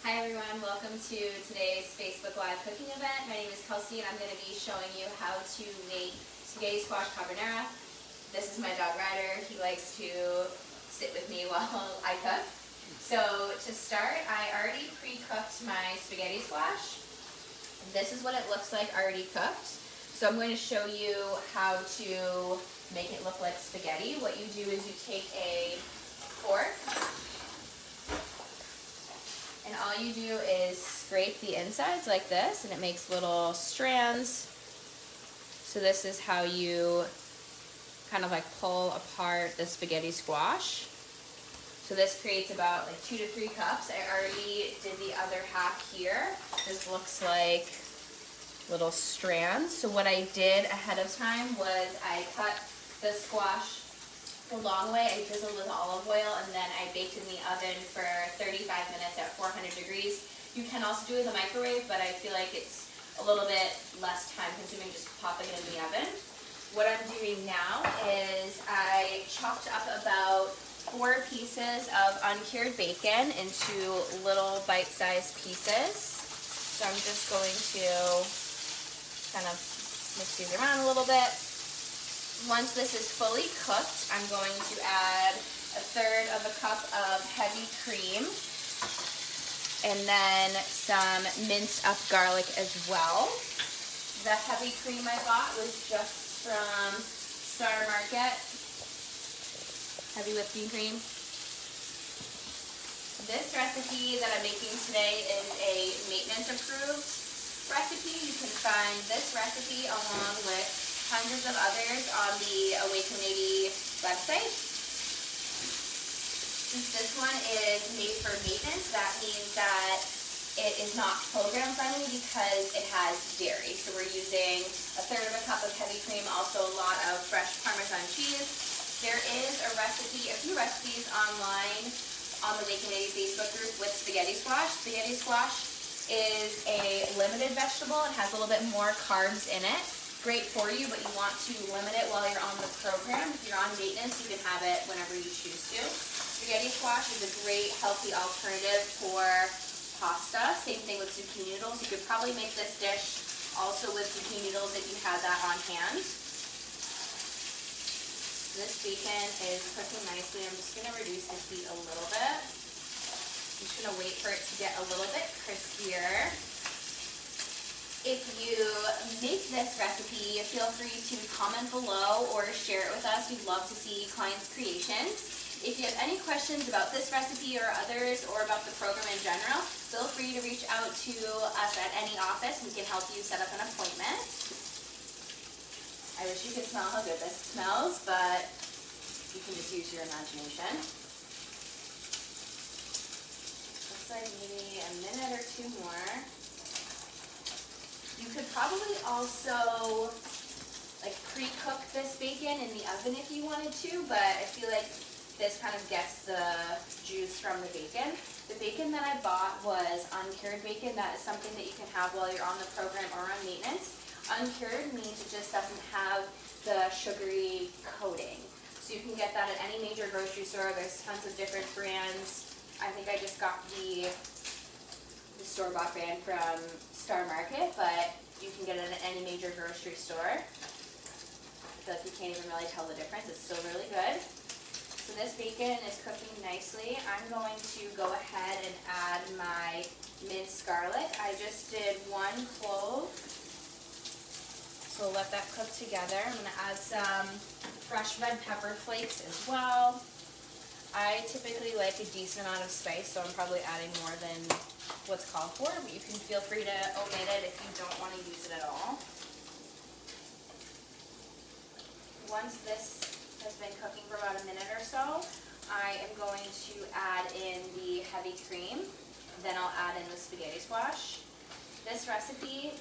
Hi everyone, welcome to today's Facebook Live cooking event. My name is Kelsey and I'm going to be showing you how to make spaghetti squash carbonara. This is my dog Ryder. He likes to sit with me while I cook. So to start, I already pre-cooked my spaghetti squash. This is what it looks like already cooked. So I'm going to show you how to make it look like spaghetti. What you do is you take a fork, and all you do is scrape the insides like this, and it makes little strands. So this is how you kind of like pull apart the spaghetti squash. So this creates about like 2 to 3 cups. I already did the other half here. This looks like little strands. So what I did ahead of time was I cut the squash the long way. I drizzled with olive oil and then I baked in the oven for 35 minutes at 400 degrees. You can also do it in the microwave, but I feel like it's a little bit less time consuming just popping it in the oven. What I'm doing now is I chopped up about 4 pieces of uncured bacon into little bite-sized pieces. So I'm just going to kind of mix these around a little bit. Once this is fully cooked, I'm going to add 1/3 of a cup of heavy cream and then some minced up garlic as well. The heavy cream I bought was just from Star Market, heavy whipping cream. This recipe that I'm making today is a maintenance approved recipe. You can find this recipe along with hundreds of others on the Awaken180 website. Since this one is made for maintenance, that means that it is not program friendly because it has dairy. So we're using 1/3 of a cup of heavy cream, also a lot of fresh Parmesan cheese. There is a few recipes online on the Awaken180 Facebook group with spaghetti squash. Spaghetti squash is a limited vegetable and has a little bit more carbs in it. Great for you, but you want to limit it while you're on the program. If you're on maintenance, you can have it whenever you choose to. Spaghetti squash is a great healthy alternative for pasta. Same thing with zucchini noodles. You could probably make this dish also with zucchini noodles if you had that on hand. This bacon is cooking nicely. I'm just going to reduce the heat a little bit. I'm just going to wait for it to get a little bit crispier. If you make this recipe, feel free to comment below or share it with us. We'd love to see clients' creations. If you have any questions about this recipe or others or about the program in general, feel free to reach out to us at any office. We can help you set up an appointment. I wish you could smell how good this smells, but you can just use your imagination. Looks like maybe a minute or 2 more. You could probably also like pre-cook this bacon in the oven if you wanted to, but I feel like this kind of gets the juice from the bacon. The bacon that I bought was uncured bacon. That is something that you can have while you're on the program or on maintenance. Uncured means it just doesn't have the sugary coating. So you can get that at any major grocery store. There's tons of different brands. I think I just got the store-bought brand from Star Market, but you can get it at any major grocery store. So if you can't even really tell the difference, it's still really good. So this bacon is cooking nicely. I'm going to go ahead and add my minced garlic. I just did 1 clove. So let that cook together. I'm going to add some fresh red pepper flakes as well. I typically like a decent amount of spice, so I'm probably adding more than what's called for, but you can feel free to omit it if you don't want to use it at all. Once this has been cooking for about a minute or so, I am going to add in the heavy cream, then I'll add in the spaghetti squash. This recipe,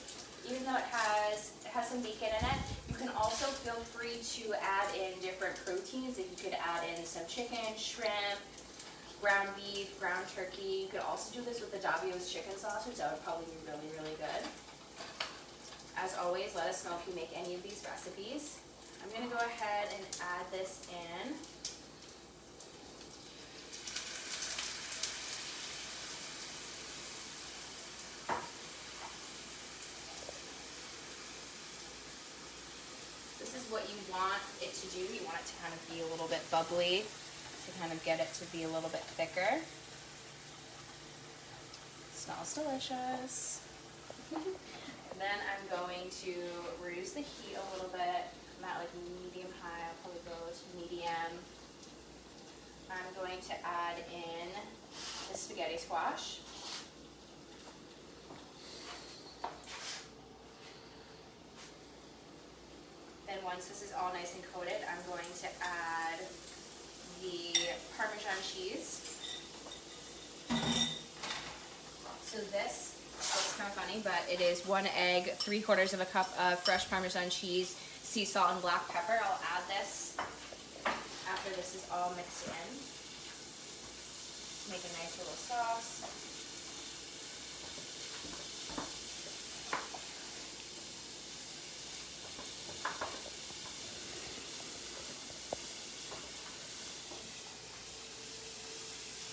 even though it has some bacon in it, you can also feel free to add in different proteins. If you could add in some chicken, shrimp, ground beef, ground turkey. You could also do this with the Davio's chicken sausage. That would probably be really, really good. As always, let us know if you make any of these recipes. I'm going to go ahead and add this in. what you want it to do. You want it to kind of be a little bit bubbly, to kind of get it to be a little bit thicker. Smells delicious. And then I'm going to reduce the heat a little bit. I'm at like medium high, I'll probably go to medium. I'm going to add in the spaghetti squash. Then once this is all nice and coated, I'm going to add the Parmesan cheese. So this looks kind of funny, but it is 1 egg, 3/4 of a cup of fresh Parmesan cheese, sea salt, and black pepper. I'll add this after this is all mixed in. Make a nice little sauce.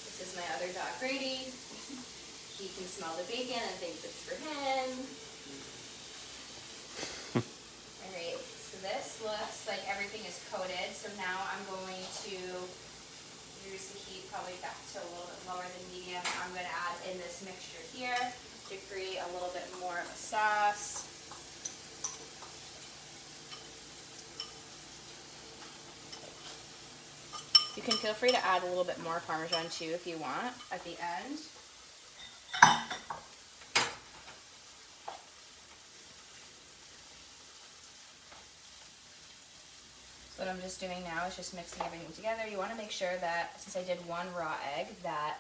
This is my other dog, Grady. He can smell the bacon and thinks it's for him. Alright, so this looks like everything is coated. So now I'm going to reduce the heat probably back to a little bit lower than medium. I'm going to add in this mixture here to create a little bit more of a sauce. You can feel free to add a little bit more Parmesan too if you want at the end. So what I'm just doing now is just mixing everything together. You want to make sure that, since I did 1 raw egg, that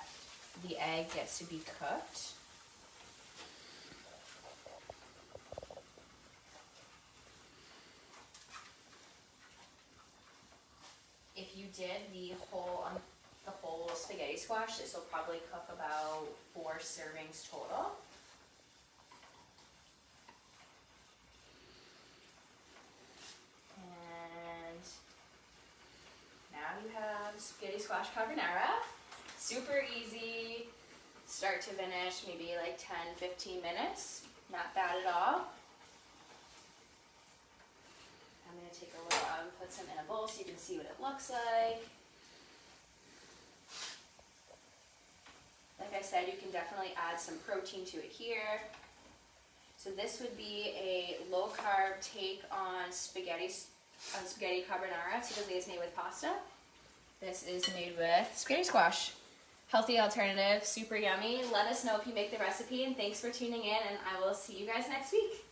the egg gets to be cooked. If you did the whole spaghetti squash, this will probably cook about 4 servings total. And now you have spaghetti squash carbonara. Super easy, start to finish, maybe like 10-15 minutes. Not bad at all. I'm going to take a little out and put some in a bowl so you can see what it looks like. Like I said, you can definitely add some protein to it here. So this would be a low-carb take on spaghetti carbonara, typically it's made with pasta. This is made with spaghetti squash. Healthy alternative, super yummy. Let us know if you make the recipe, and thanks for tuning in, and I will see you guys next week.